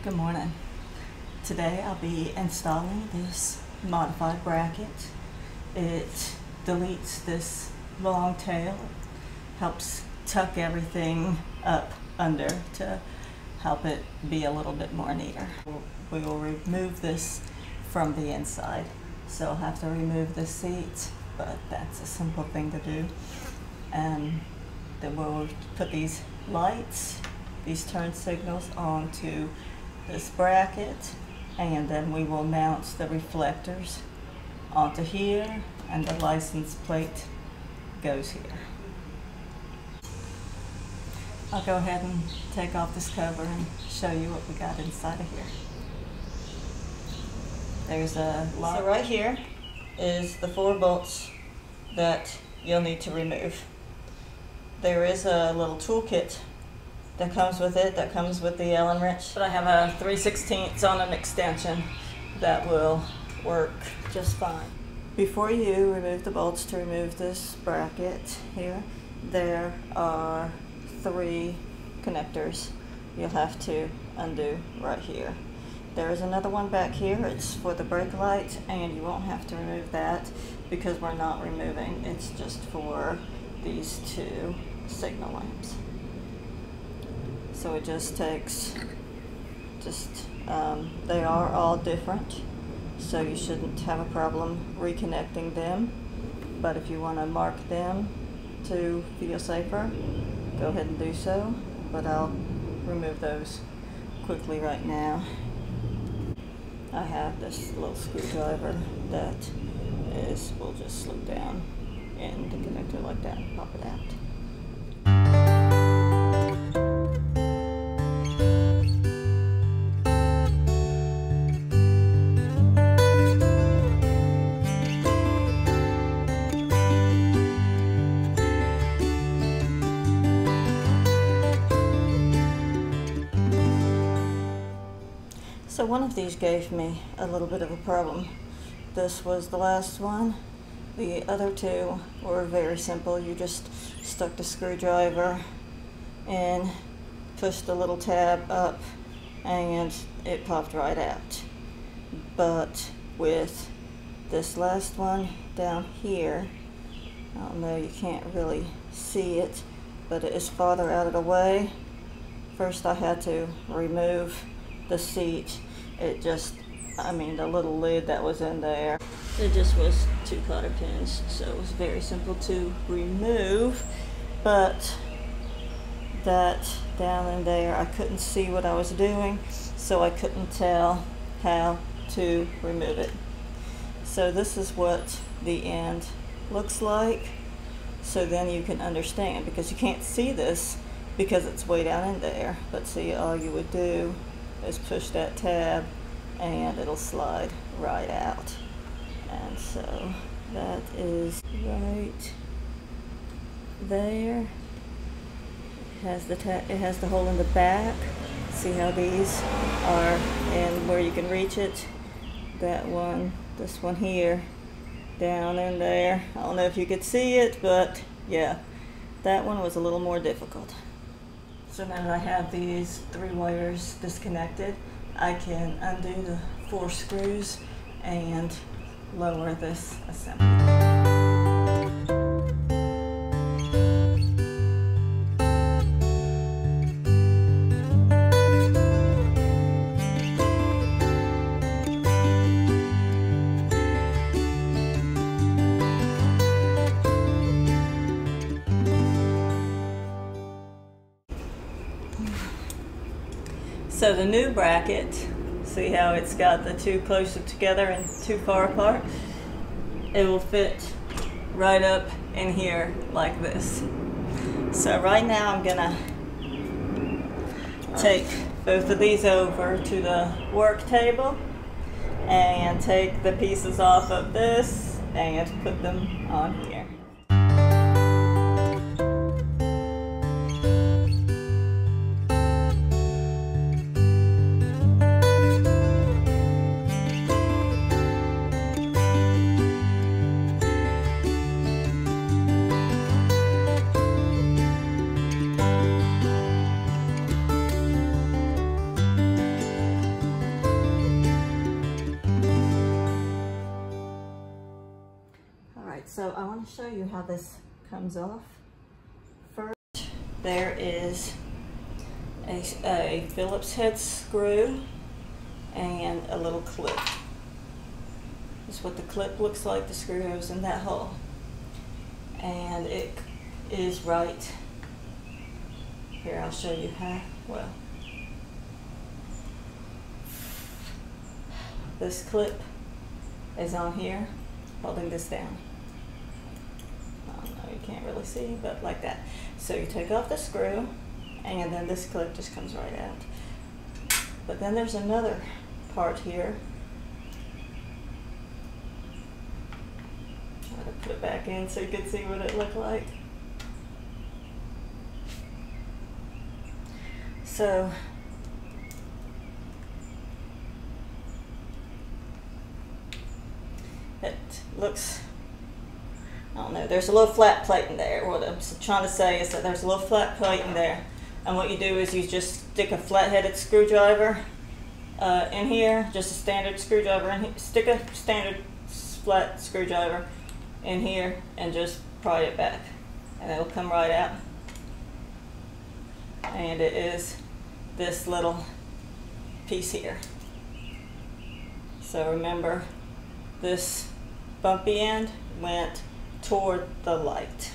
Good morning. Today I'll be installing this modified bracket. It deletes this long tail, helps tuck everything up under to help it be a little bit more neater. We will remove this from the inside, so I'll have to remove the seat, but that's a simple thing to do. And then we'll put these lights, these turn signals onto this bracket, and then we will mount the reflectors onto here, and the license plate goes here. I'll go ahead and take off this cover and show you what we got inside of here. There's a lock. So right here is the 4 bolts that you'll need to remove. There is a little toolkit that comes with it, that comes with the Allen wrench. But I have a 3/16 on an extension that will work just fine. Before you remove the bolts to remove this bracket here, there are 3 connectors you'll have to undo right here. There is another one back here. It's for the brake light, and you won't have to remove that because we're not removing. It's just for these 2 signal lamps. So it just takes, they are all different, so you shouldn't have a problem reconnecting them. But if you want to mark them to feel safer, go ahead and do so. But I'll remove those quickly right now. I have this little screwdriver that will just slip down in the connector like that and pop it out. So one of these gave me a little bit of a problem. This was the last one. The other 2 were very simple. You just stuck the screwdriver in, pushed the little tab up, and it popped right out. But with this last one down here, I don't know, you can't really see it, but it is farther out of the way. First I had to remove the seat. It just, the little lid that was in there, it just was 2 cotter pins, so it was very simple to remove. But that down in there, I couldn't see what I was doing, so I couldn't tell how to remove it. So this is what the end looks like, so then you can understand, because you can't see this because it's way down in there. But see, all you would do is push that tab and it'll slide right out. And so that is right there. It has the hole in the back. See how these are and where you can reach it. That one, this one here, down in there. I don't know if you could see it, but yeah, that one was a little more difficult. So now that I have these 3 wires disconnected, I can undo the 4 screws and lower this assembly. So the new bracket, see how it's got the 2 closer together and 2 far apart? It will fit right up in here like this. So right now I'm gonna take both of these over to the work table and take the pieces off of this and put them on here. So I want to show you how this comes off. First, there is a Phillips head screw and a little clip. This is what the clip looks like. The screw goes in that hole. And it is right here. I'll show you how. Well, this clip is on here, holding this down. Oh no, you can't really see, but like that. So you take off the screw, and then this clip just comes right out. But then there's another part here. Try to put it back in so you can see what it looked like. So it looks, I don't know, there's a little flat plate in there. What I'm trying to say is that there's a little flat plate in there. And what you do is you just stick a flat-headed screwdriver in here, just a standard screwdriver in here. Stick a standard flat screwdriver in here and just pry it back. And it'll come right out. And it is this little piece here. So remember, this bumpy end went toward the light.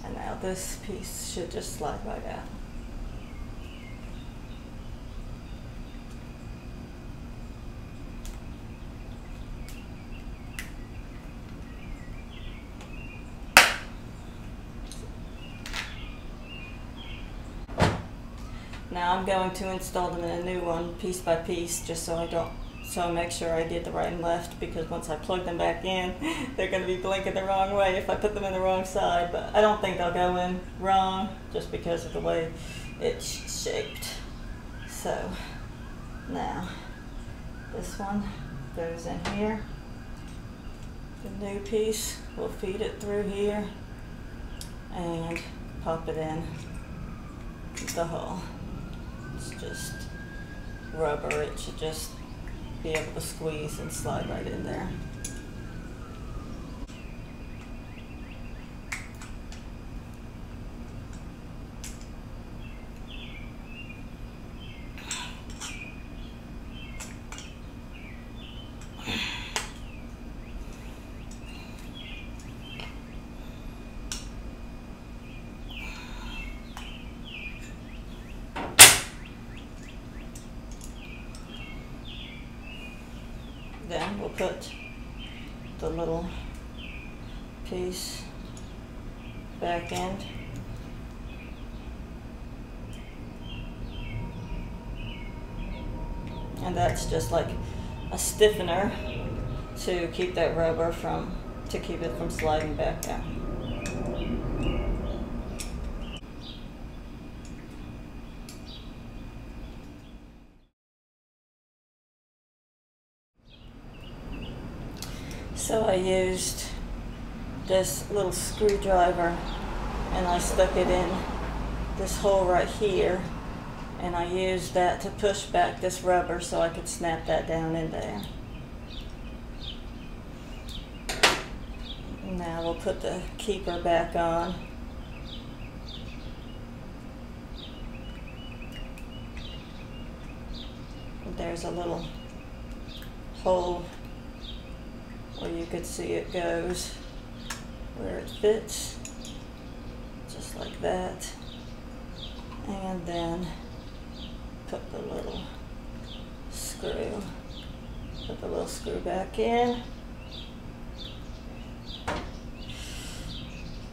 And now this piece should just slide right out. Now I'm going to install them in a new one piece by piece, just so I make sure I get the right and left, because once I plug them back in, they're going to be blinking the wrong way if I put them in the wrong side. But I don't think they'll go in wrong just because of the way it's shaped. So now this one goes in here. The new piece, we'll feed it through here and pop it in the hole. It's just rubber. It should just be able to squeeze and slide right in there. Then we'll put the little piece back in. And that's just like a stiffener to keep that rubber to keep it from sliding back out. So I used this little screwdriver and I stuck it in this hole right here, and I used that to push back this rubber so I could snap that down in there. Now we'll put the keeper back on. There's a little hole where you could see it goes where it fits, just like that. And then put the little screw back in.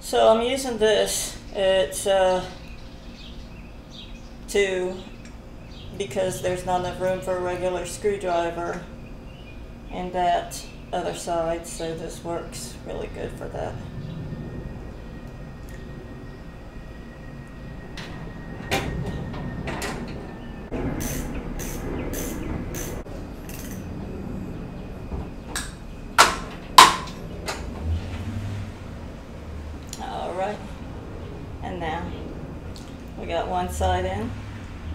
So I'm using this, it's because there's not enough room for a regular screwdriver in that other side, so this works really good for that. Alright, and now we got one side in,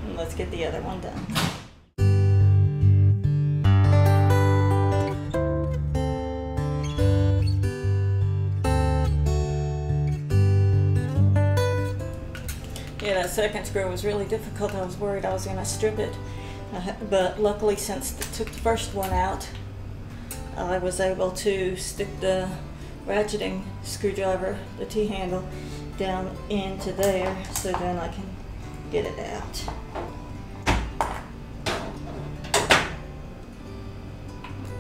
and let's get the other one done. Yeah, that second screw was really difficult. I was worried I was going to strip it. But luckily, since I took the first one out, I was able to stick the ratcheting screwdriver, the T-handle, down into there, so then I can get it out.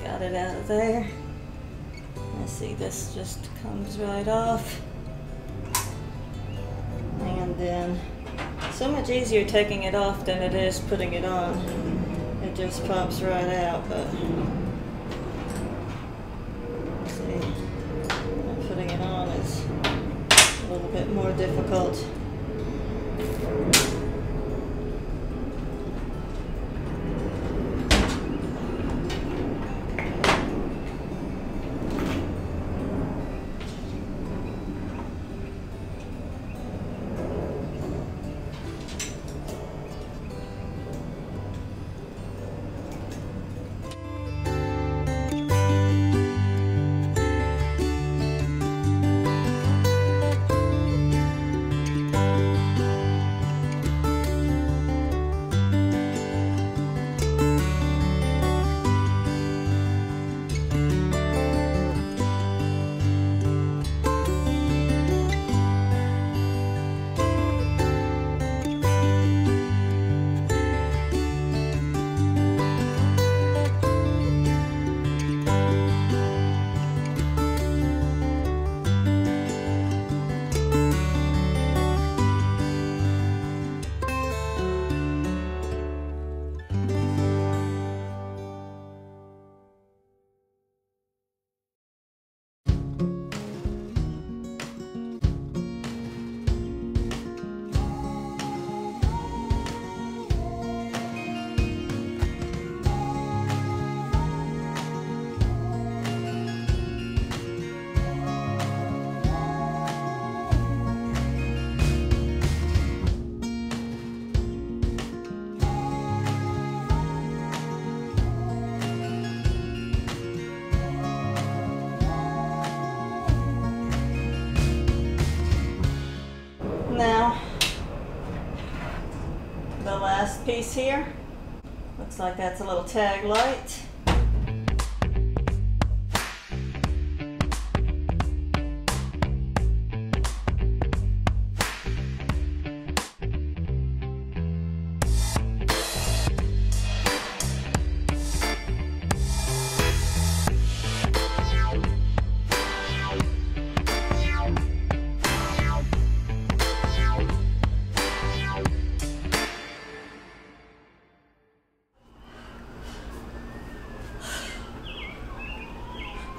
Got it out of there. Let's see, this just comes right off. And then, so much easier taking it off than it is putting it on. It just pops right out, but see, putting it on is a little bit more difficult. Now, the last piece here, looks like that's a little tag light.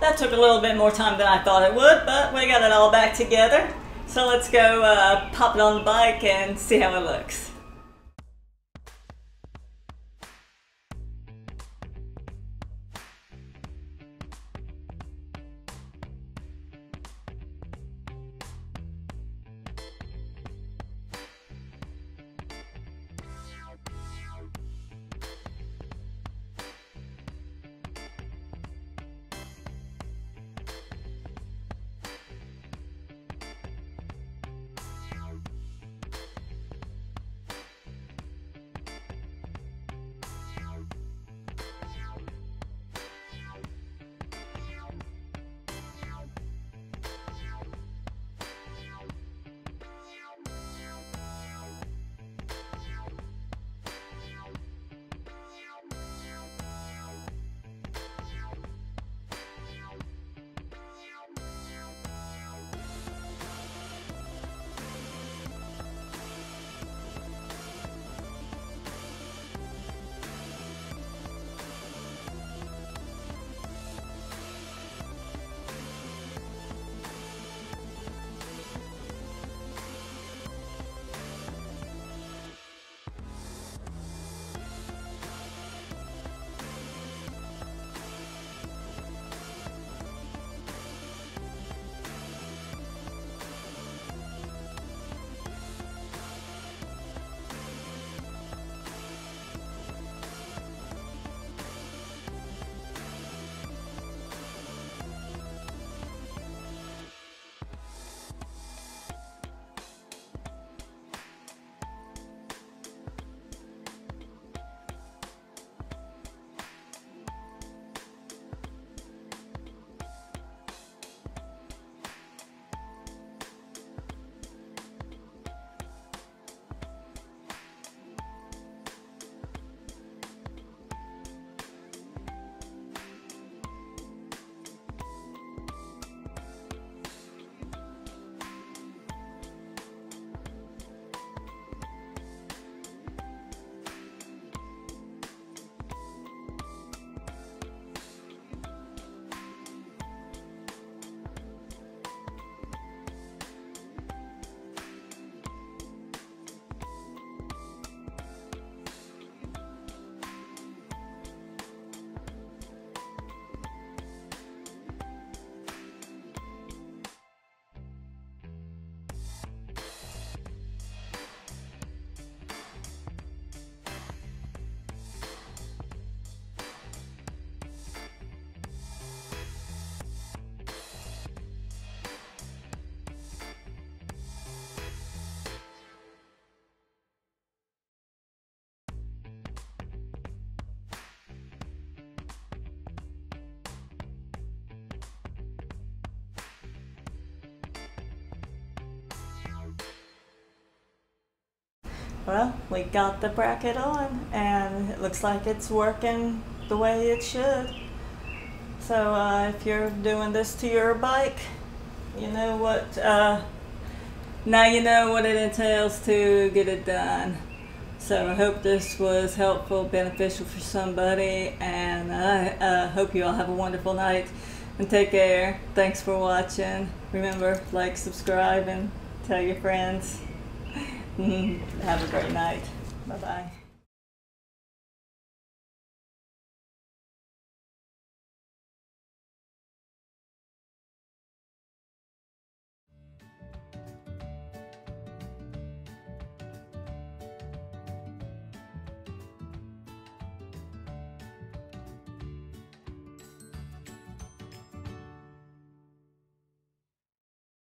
That took a little bit more time than I thought it would, but we got it all back together. So let's go pop it on the bike and see how it looks. Well, we got the bracket on and it looks like it's working the way it should. So if you're doing this to your bike, you know what, now you know what it entails to get it done. So I hope this was helpful, beneficial for somebody, and I hope you all have a wonderful night and take care. Thanks for watching. Remember, like, subscribe, and tell your friends. Have a great night. Bye-bye.